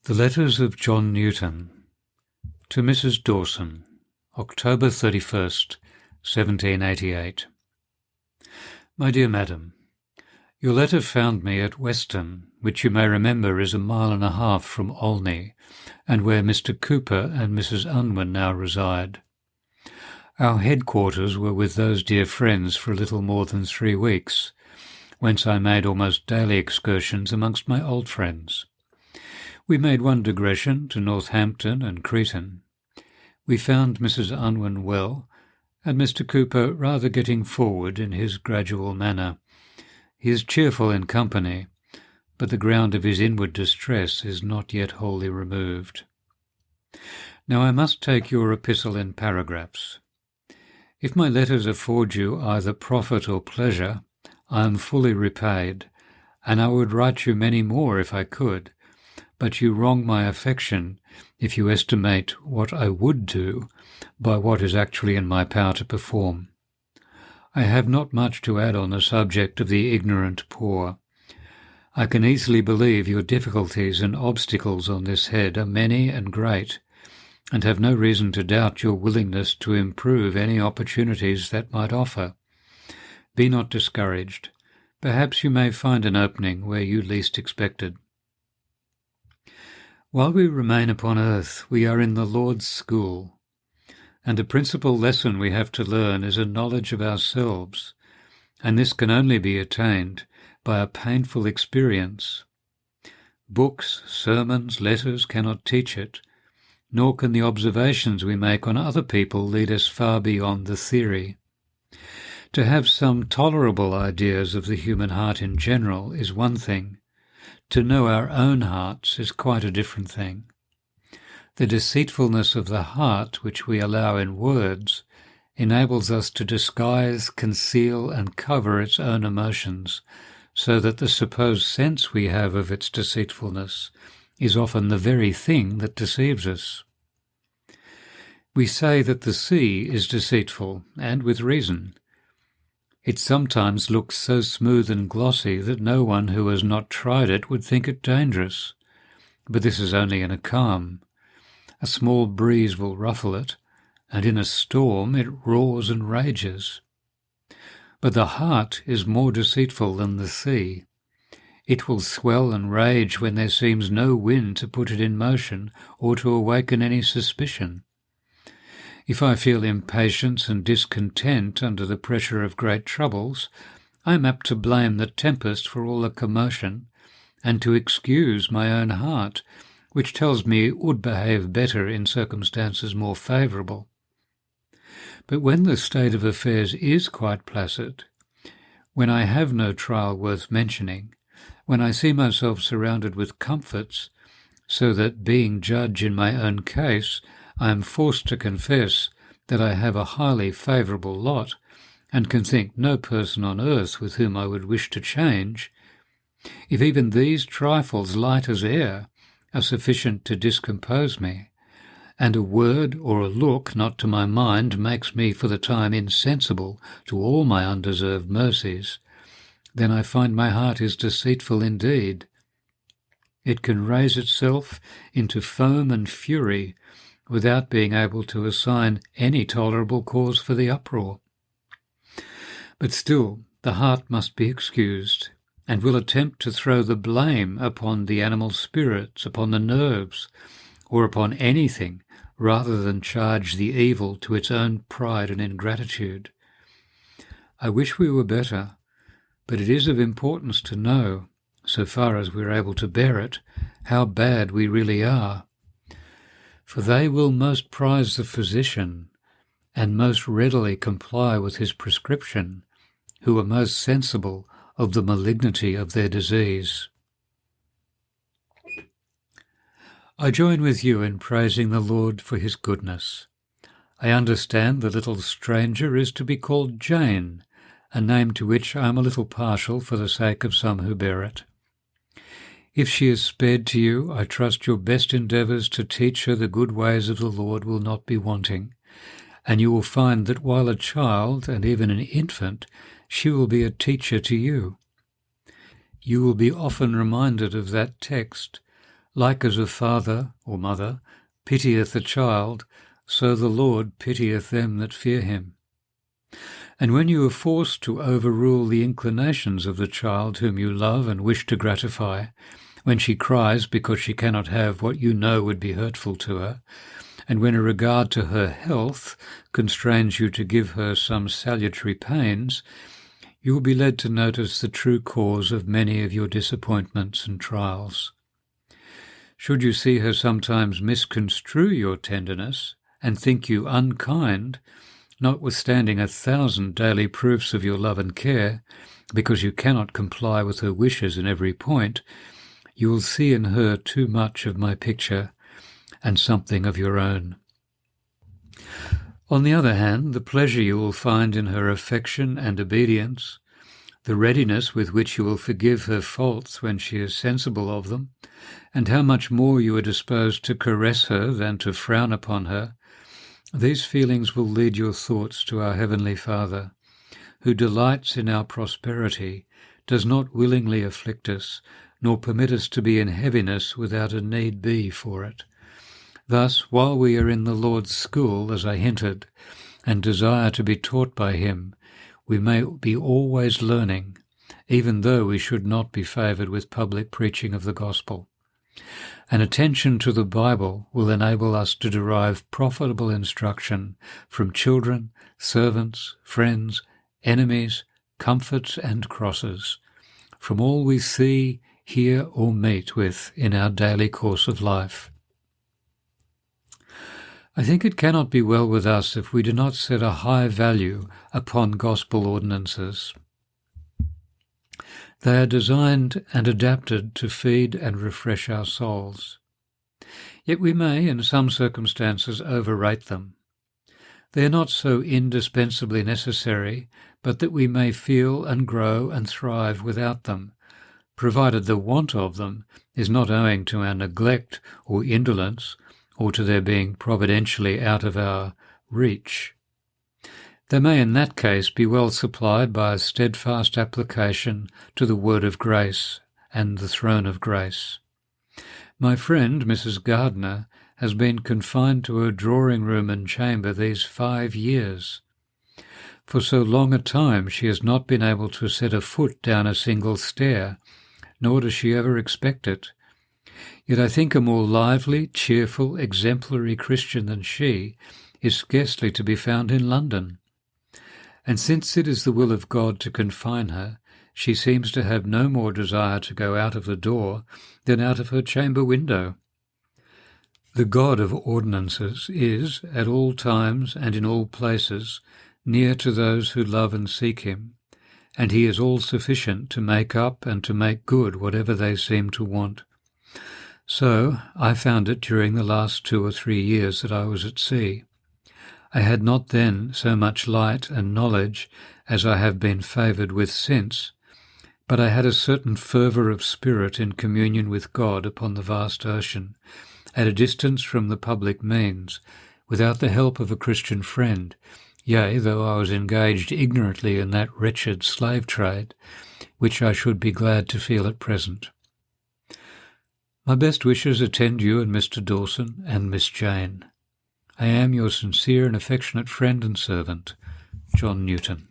The Letters of John Newton to Mrs. Dawson, October 31st, 1788. My dear Madam, your letter found me at Weston, which you may remember is 1.5 miles from Olney, and where Mr. Cooper and Mrs. Unwin now reside. Our headquarters were with those dear friends for a little more than 3 weeks, whence I made almost daily excursions amongst my old friends. We made one digression to Northampton and Cretan. We found Mrs. Unwin well, and Mr. Cooper rather getting forward in his gradual manner. He is cheerful in company, but the ground of his inward distress is not yet wholly removed. Now I must take your epistle in paragraphs. If my letters afford you either profit or pleasure, I am fully repaid, and I would write you many more if I could, but you wrong my affection if you estimate what I would do by what is actually in my power to perform. I have not much to add on the subject of the ignorant poor. I can easily believe your difficulties and obstacles on this head are many and great, and have no reason to doubt your willingness to improve any opportunities that might offer. Be not discouraged. Perhaps you may find an opening where you least expected. While we remain upon earth, we are in the Lord's school, and the principal lesson we have to learn is a knowledge of ourselves, and this can only be attained by a painful experience. Books, sermons, letters cannot teach it, nor can the observations we make on other people lead us far beyond the theory. To have some tolerable ideas of the human heart in general is one thing. To know our own hearts is quite a different thing. The deceitfulness of the heart, which we allow in words, enables us to disguise, conceal, and cover its own emotions, so that the supposed sense we have of its deceitfulness is often the very thing that deceives us. We say that the sea is deceitful, and with reason. It sometimes looks so smooth and glossy that no one who has not tried it would think it dangerous. But this is only in a calm. A small breeze will ruffle it, and in a storm it roars and rages. But the heart is more deceitful than the sea. It will swell and rage when there seems no wind to put it in motion or to awaken any suspicion. If I feel impatience and discontent under the pressure of great troubles, I am apt to blame the tempest for all the commotion, and to excuse my own heart, which tells me it would behave better in circumstances more favourable. But when the state of affairs is quite placid, when I have no trial worth mentioning, when I see myself surrounded with comforts, so that, being judge in my own case, I am forced to confess that I have a highly favourable lot, and can think no person on earth with whom I would wish to change, if even these trifles, light as air, are sufficient to discompose me, and a word or a look not to my mind makes me for the time insensible to all my undeserved mercies, then I find my heart is deceitful indeed. It can raise itself into foam and fury without being able to assign any tolerable cause for the uproar. But still, the heart must be excused, and will attempt to throw the blame upon the animal spirits, upon the nerves, or upon anything, rather than charge the evil to its own pride and ingratitude. I wish we were better, but it is of importance to know, so far as we are able to bear it, how bad we really are. For they will most prize the physician, and most readily comply with his prescription, who are most sensible of the malignity of their disease. I join with you in praising the Lord for his goodness. I understand the little stranger is to be called Jane, a name to which I am a little partial for the sake of some who bear it. If she is spared to you, I trust your best endeavours to teach her the good ways of the Lord will not be wanting, and you will find that while a child and even an infant, she will be a teacher to you. You will be often reminded of that text, Like as a father or mother pitieth a child, so the Lord pitieth them that fear him. And when you are forced to overrule the inclinations of the child whom you love and wish to gratify, when she cries because she cannot have what you know would be hurtful to her, and when a regard to her health constrains you to give her some salutary pains, you will be led to notice the true cause of many of your disappointments and trials. Should you see her sometimes misconstrue your tenderness and think you unkind, notwithstanding 1,000 daily proofs of your love and care, because you cannot comply with her wishes in every point, you will see in her too much of my picture and something of your own. On the other hand, the pleasure you will find in her affection and obedience, the readiness with which you will forgive her faults when she is sensible of them, and how much more you are disposed to caress her than to frown upon her, these feelings will lead your thoughts to our Heavenly Father, who delights in our prosperity, does not willingly afflict us, nor permit us to be in heaviness without a need be for it. Thus, while we are in the Lord's school, as I hinted, and desire to be taught by him, we may be always learning, even though we should not be favoured with public preaching of the gospel. An attention to the Bible will enable us to derive profitable instruction from children, servants, friends, enemies, comforts and crosses, from all we see, hear or meet with in our daily course of life. I think it cannot be well with us if we do not set a high value upon gospel ordinances. They are designed and adapted to feed and refresh our souls. Yet we may, in some circumstances, overrate them. They are not so indispensably necessary, but that we may feel and grow and thrive without them, provided the want of them is not owing to our neglect or indolence, or to their being providentially out of our reach. They may in that case be well supplied by a steadfast application to the word of grace and the throne of grace. My friend, Mrs. Gardner, has been confined to her drawing-room and chamber these 5 years. For so long a time she has not been able to set a foot down a single stair, nor does she ever expect it. Yet I think a more lively, cheerful, exemplary Christian than she is scarcely to be found in London. And since it is the will of God to confine her, she seems to have no more desire to go out of the door than out of her chamber window. The God of ordinances is, at all times and in all places, near to those who love and seek him, and he is all-sufficient to make up and to make good whatever they seem to want. So I found it during the last 2 or 3 years that I was at sea. I had not then so much light and knowledge as I have been favoured with since, but I had a certain fervour of spirit in communion with God upon the vast ocean, at a distance from the public means, without the help of a Christian friend, yea, though I was engaged ignorantly in that wretched slave trade, which I should be glad to feel at present. My best wishes attend you and Mr. Dawson and Miss Jane. I am your sincere and affectionate friend and servant, John Newton.